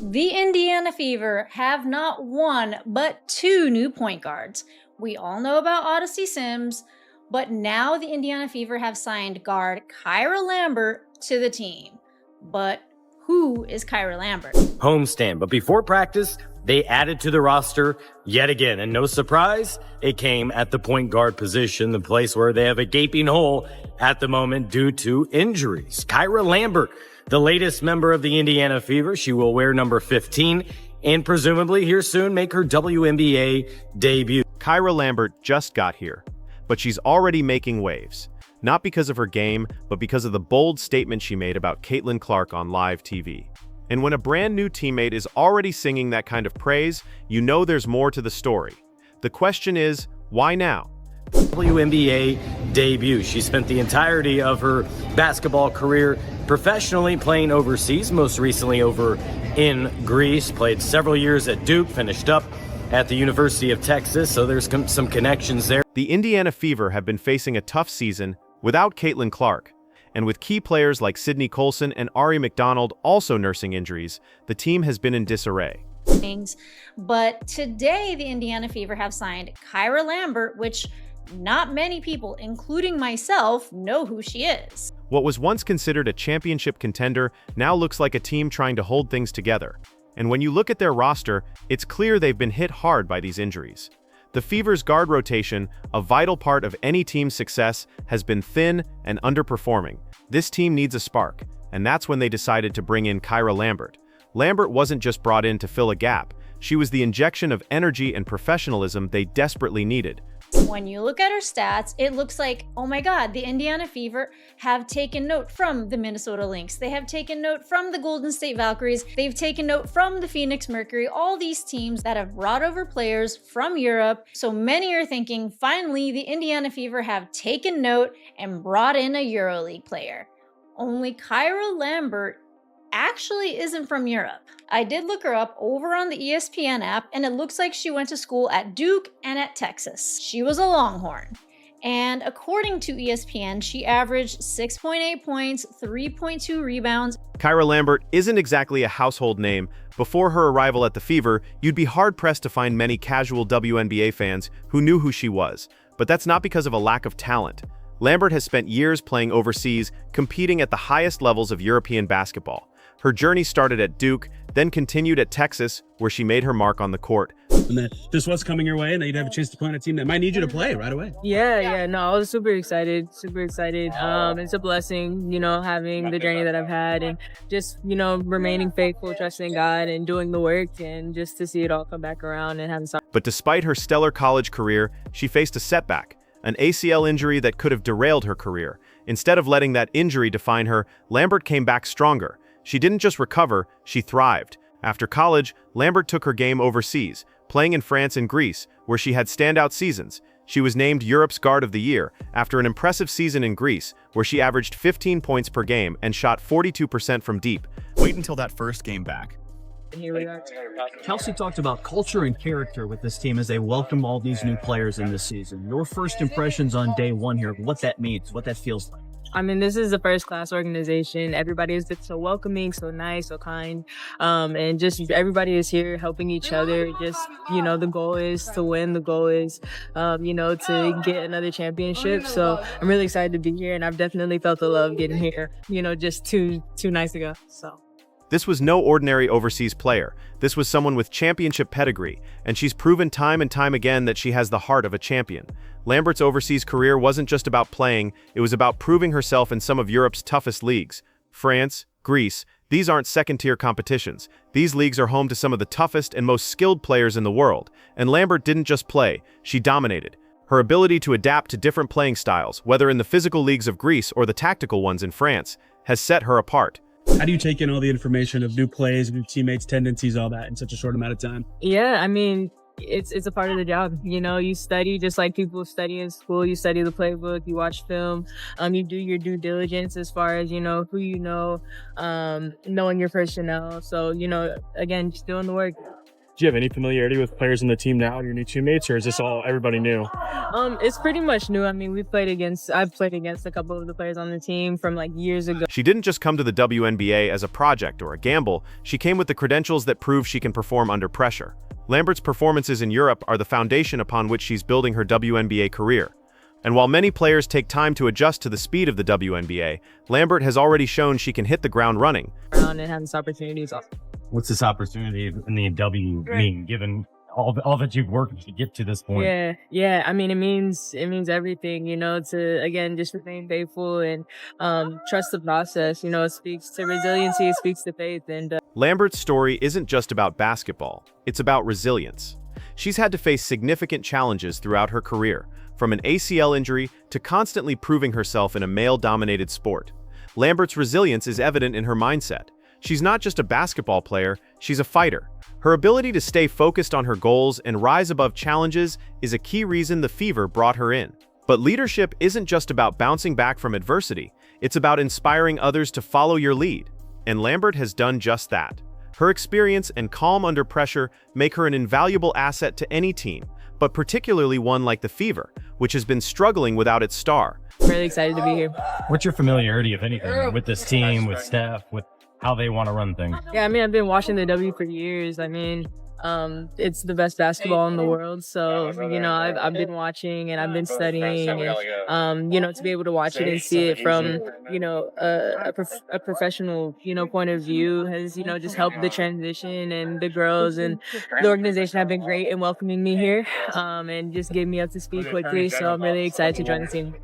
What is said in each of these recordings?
The Indiana Fever have not one, but two new point guards. We all know about Odyssey Sims, but now the Indiana Fever have signed guard Kyra Lambert to the team. But who is Kyra Lambert? Homestand, but before practice, they added to the roster yet again. And no surprise, it came at the point guard position, the place where they have a gaping hole at the moment due to injuries. Kyra Lambert, the latest member of the Indiana Fever. She will wear number 15 and presumably here soon make her WNBA debut. Kyra Lambert just got here, but she's already making waves. Not because of her game, but because of the bold statement she made about Caitlin Clark on live TV. And when a brand new teammate is already singing that kind of praise, you know there's more to the story. The question is, why now? WNBA debut. She spent the entirety of her basketball career professionally playing overseas, most recently over in Greece, played several years at Duke, finished up at the University of Texas, so there's some connections there. The Indiana Fever have been facing a tough season without Caitlin Clark, and with key players like Sydney Colson and Ari McDonald also nursing injuries, the team has been in disarray. But today, the Indiana Fever have signed Kyra Lambert, which not many people, including myself, know who she is. What was once considered a championship contender now looks like a team trying to hold things together. And when you look at their roster, it's clear they've been hit hard by these injuries. The Fever's guard rotation, a vital part of any team's success, has been thin and underperforming. This team needs a spark, and that's when they decided to bring in Kyra Lambert. Lambert wasn't just brought in to fill a gap. She was the injection of energy and professionalism they desperately needed. When you look at her stats, it looks like, oh my God, the Indiana Fever have taken note from the Minnesota Lynx. They have taken note from the Golden State Valkyries. They've taken note from the Phoenix Mercury, all these teams that have brought over players from Europe. So many are thinking, finally, the Indiana Fever have taken note and brought in a EuroLeague player. Only Kyra Lambert actually isn't from Europe. I did look her up over on the ESPN app, and it looks like she went to school at Duke and at Texas. She was a Longhorn. And according to ESPN, she averaged 6.8 points, 3.2 rebounds. Kyra Lambert isn't exactly a household name. Before her arrival at the Fever, you'd be hard-pressed to find many casual WNBA fans who knew who she was. But that's not because of a lack of talent. Lambert has spent years playing overseas, competing at the highest levels of European basketball. Her journey started at Duke, then continued at Texas, where she made her mark on the court. And then just what's coming your way, and that you'd have a chance to play on a team that might need you to play right away. Yeah, no, I was super excited. It's a blessing, having the journey that I've had and just, remaining faithful, trusting God and doing the work and just to see it all come back around and having some. But despite her stellar college career, she faced a setback, an ACL injury that could have derailed her career. Instead of letting that injury define her, Lambert came back stronger. She didn't just recover, she thrived. After college, Lambert took her game overseas, playing in France and Greece, where she had standout seasons. She was named Europe's Guard of the Year after an impressive season in Greece, where she averaged 15 points per game and shot 42% from deep. Wait until that first game back. Here we are. Kelsey talked about culture and character with this team as they welcome all these new players in this season. Your first impressions on day one here, what that means, what that feels like. I mean, this is a first-class organization. Everybody has been so welcoming, so nice, so kind. And just everybody is here helping each other. Just, the goal is to win. The goal is, to get another championship. So I'm really excited to be here, and I've definitely felt the love getting here, just two nights ago. So. This was no ordinary overseas player. This was someone with championship pedigree, and she's proven time and time again that she has the heart of a champion. Lambert's overseas career wasn't just about playing, it was about proving herself in some of Europe's toughest leagues. France, Greece, these aren't second-tier competitions. These leagues are home to some of the toughest and most skilled players in the world. And Lambert didn't just play, she dominated. Her ability to adapt to different playing styles, whether in the physical leagues of Greece or the tactical ones in France, has set her apart. How do you take in all the information of new plays, new teammates, tendencies, all that in such a short amount of time? Yeah, I mean, it's a part of the job. You study just like people study in school. You study the playbook, you watch film, you do your due diligence as far as, who knowing your personnel. So, again, just doing the work. Do you have any familiarity with players in the team now, your new teammates, or is this all everybody new? It's pretty much new. I mean, I've played against a couple of the players on the team from like years ago. She didn't just come to the WNBA as a project or a gamble, she came with the credentials that prove she can perform under pressure. Lambert's performances in Europe are the foundation upon which she's building her WNBA career. And while many players take time to adjust to the speed of the WNBA, Lambert has already shown she can hit the ground running. And have this opportunity is awesome. What's this opportunity in the W mean, given all that you've worked to get to this point? Yeah. I mean, it means everything, to, again, just remain faithful and trust the process. It speaks to resiliency, it speaks to faith. And Lambert's story isn't just about basketball, it's about resilience. She's had to face significant challenges throughout her career, from an ACL injury to constantly proving herself in a male-dominated sport. Lambert's resilience is evident in her mindset. She's not just a basketball player, she's a fighter. Her ability to stay focused on her goals and rise above challenges is a key reason the Fever brought her in. But leadership isn't just about bouncing back from adversity, it's about inspiring others to follow your lead. And Lambert has done just that. Her experience and calm under pressure make her an invaluable asset to any team, but particularly one like the Fever, which has been struggling without its star. I'm really excited to be here. What's your familiarity, if anything, with this team, with staff, with how they want to run things? Yeah, I mean, I've been watching the W for years. I mean, it's the best basketball in the world. So, I've been watching and I've been studying and, to be able to watch it and see it from, a professional, point of view has, just helped the transition, and the girls and the organization have been great in welcoming me here, and just getting me up to speed quickly. So I'm really excited to join the team.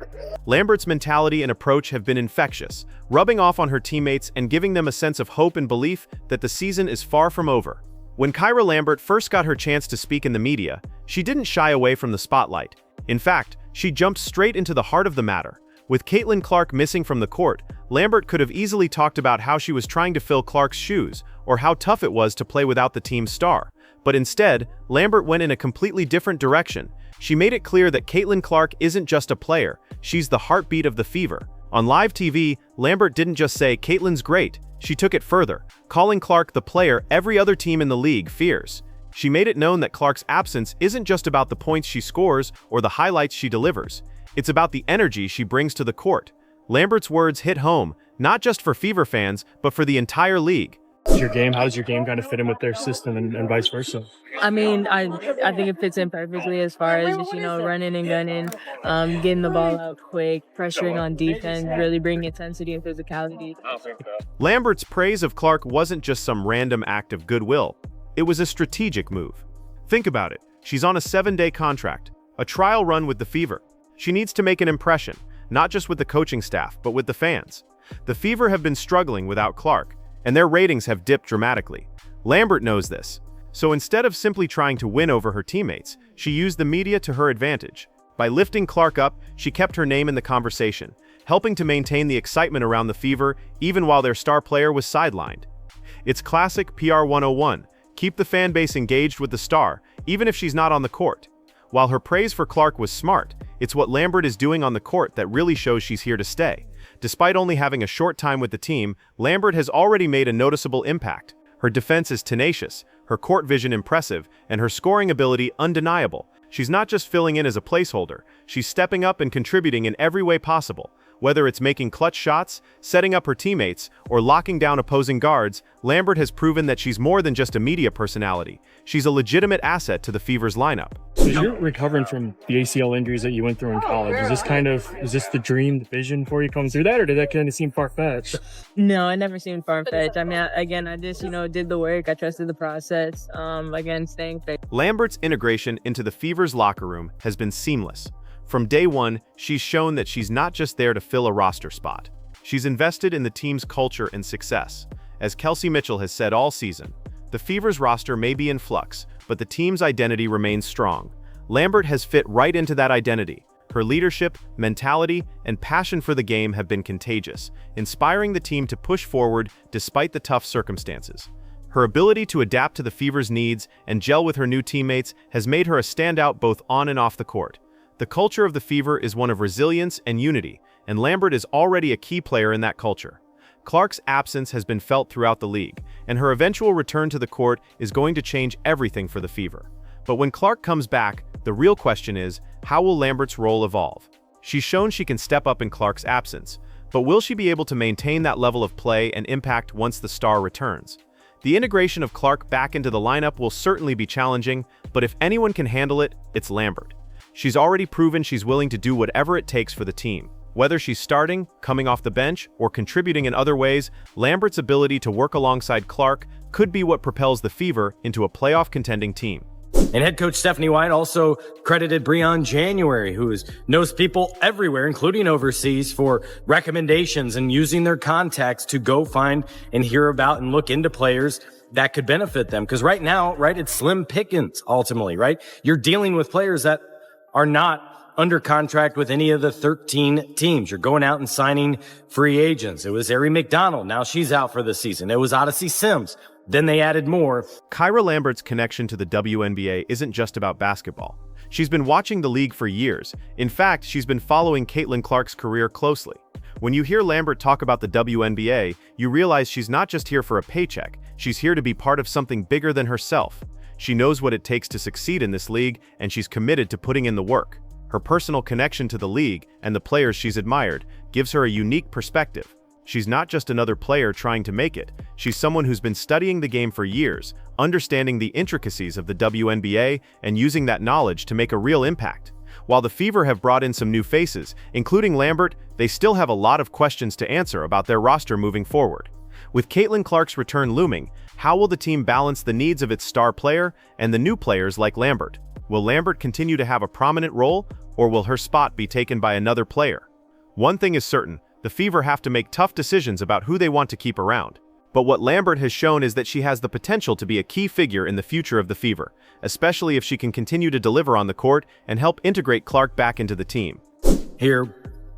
Lambert's mentality and approach have been infectious, rubbing off on her teammates and giving them a sense of hope and belief that the season is far from over. When Kyra Lambert first got her chance to speak in the media, she didn't shy away from the spotlight. In fact, she jumped straight into the heart of the matter. With Caitlin Clark missing from the court, Lambert could have easily talked about how she was trying to fill Clark's shoes or how tough it was to play without the team's star. But instead, Lambert went in a completely different direction. She made it clear that Caitlin Clark isn't just a player, she's the heartbeat of the Fever. On live TV, Lambert didn't just say, "Caitlin's great." She took it further, calling Clark the player every other team in the league fears. She made it known that Clark's absence isn't just about the points she scores or the highlights she delivers. It's about the energy she brings to the court. Lambert's words hit home, not just for Fever fans, but for the entire league. How does your game kind of fit in with their system and vice versa? I mean, I think it fits in perfectly as far as just, running and gunning, getting the ball out quick, pressuring on defense, really bringing intensity and physicality. Lambert's praise of Clark wasn't just some random act of goodwill. It was a strategic move. Think about it. She's on a 7-day contract, a trial run with the Fever. She needs to make an impression, not just with the coaching staff, but with the fans. The Fever have been struggling without Clark, and their ratings have dipped dramatically. Lambert knows this. So instead of simply trying to win over her teammates, she used the media to her advantage. By lifting Clark up, she kept her name in the conversation, helping to maintain the excitement around the Fever even while their star player was sidelined. It's classic PR 101. Keep the fan base engaged with the star, even if she's not on the court. While her praise for Clark was smart, it's what Lambert is doing on the court that really shows she's here to stay. Despite only having a short time with the team, Lambert has already made a noticeable impact. Her defense is tenacious, her court vision impressive, and her scoring ability undeniable. She's not just filling in as a placeholder, she's stepping up and contributing in every way possible. Whether it's making clutch shots, setting up her teammates, or locking down opposing guards, Lambert has proven that she's more than just a media personality. She's a legitimate asset to the Fever's lineup. So as you're recovering from the ACL injuries that you went through in college, is this the dream, the vision for you coming through that, or did that kind of seem far-fetched? No, it never seemed far-fetched. I mean, I just, did the work. I trusted the process. Again, staying fit. Lambert's integration into the Fever's locker room has been seamless. From day one, she's shown that she's not just there to fill a roster spot. She's invested in the team's culture and success. As Kelsey Mitchell has said all season, the Fever's roster may be in flux, but the team's identity remains strong. Lambert has fit right into that identity. Her leadership, mentality, and passion for the game have been contagious, inspiring the team to push forward despite the tough circumstances. Her ability to adapt to the Fever's needs and gel with her new teammates has made her a standout both on and off the court. The culture of the Fever is one of resilience and unity, and Lambert is already a key player in that culture. Clark's absence has been felt throughout the league, and her eventual return to the court is going to change everything for the Fever. But when Clark comes back, the real question is, how will Lambert's role evolve? She's shown she can step up in Clark's absence, but will she be able to maintain that level of play and impact once the star returns? The integration of Clark back into the lineup will certainly be challenging, but if anyone can handle it, it's Lambert. She's already proven she's willing to do whatever it takes for the team. Whether she's starting, coming off the bench, or contributing in other ways, Lambert's ability to work alongside Clark could be what propels the Fever into a playoff contending team. And head coach Stephanie White also credited Breon January, who knows people everywhere, including overseas, for recommendations and using their contacts to go find and hear about and look into players that could benefit them. Because right now, right, it's slim pickings, ultimately, right? You're dealing with players that are not under contract with any of the 13 teams. You're going out and signing free agents. It was Ari McDonald. Now she's out for the season. It was Odyssey Sims. Then they added more. Kyra Lambert's connection to the WNBA isn't just about basketball. She's been watching the league for years. In fact, she's been following Caitlin Clark's career closely. When you hear Lambert talk about the WNBA, you realize she's not just here for a paycheck. She's here to be part of something bigger than herself. She knows what it takes to succeed in this league, and she's committed to putting in the work. Her personal connection to the league and the players she's admired gives her a unique perspective. She's not just another player trying to make it. She's someone who's been studying the game for years, understanding the intricacies of the WNBA, and using that knowledge to make a real impact. While the Fever have brought in some new faces, including Lambert, they still have a lot of questions to answer about their roster moving forward. With Caitlin Clark's return looming, how will the team balance the needs of its star player and the new players like Lambert? Will Lambert continue to have a prominent role, or will her spot be taken by another player? One thing is certain, the Fever have to make tough decisions about who they want to keep around. But what Lambert has shown is that she has the potential to be a key figure in the future of the Fever, especially if she can continue to deliver on the court and help integrate Clark back into the team. Here,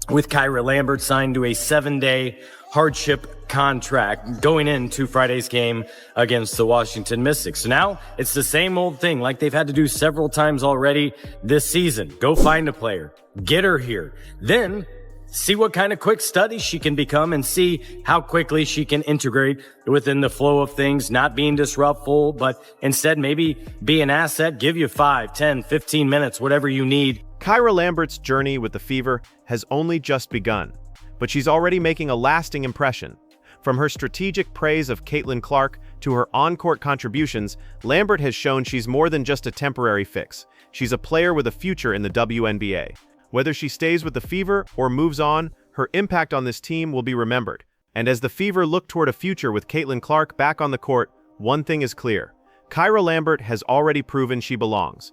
with Kyra Lambert signed to a 7-day hardship contract going into Friday's game against the Washington Mystics. So now it's the same old thing like they've had to do several times already this season. Go find a player, get her here, then see what kind of quick study she can become and see how quickly she can integrate within the flow of things, not being disruptful, but instead maybe be an asset, give you 5, 10, 15 minutes, whatever you need. Kyra Lambert's journey with the Fever has only just begun, but she's already making a lasting impression. From her strategic praise of Caitlin Clark to her on-court contributions, Lambert has shown she's more than just a temporary fix. She's a player with a future in the WNBA. Whether she stays with the Fever or moves on, her impact on this team will be remembered. And as the Fever look toward a future with Caitlin Clark back on the court, one thing is clear. Kyra Lambert has already proven she belongs.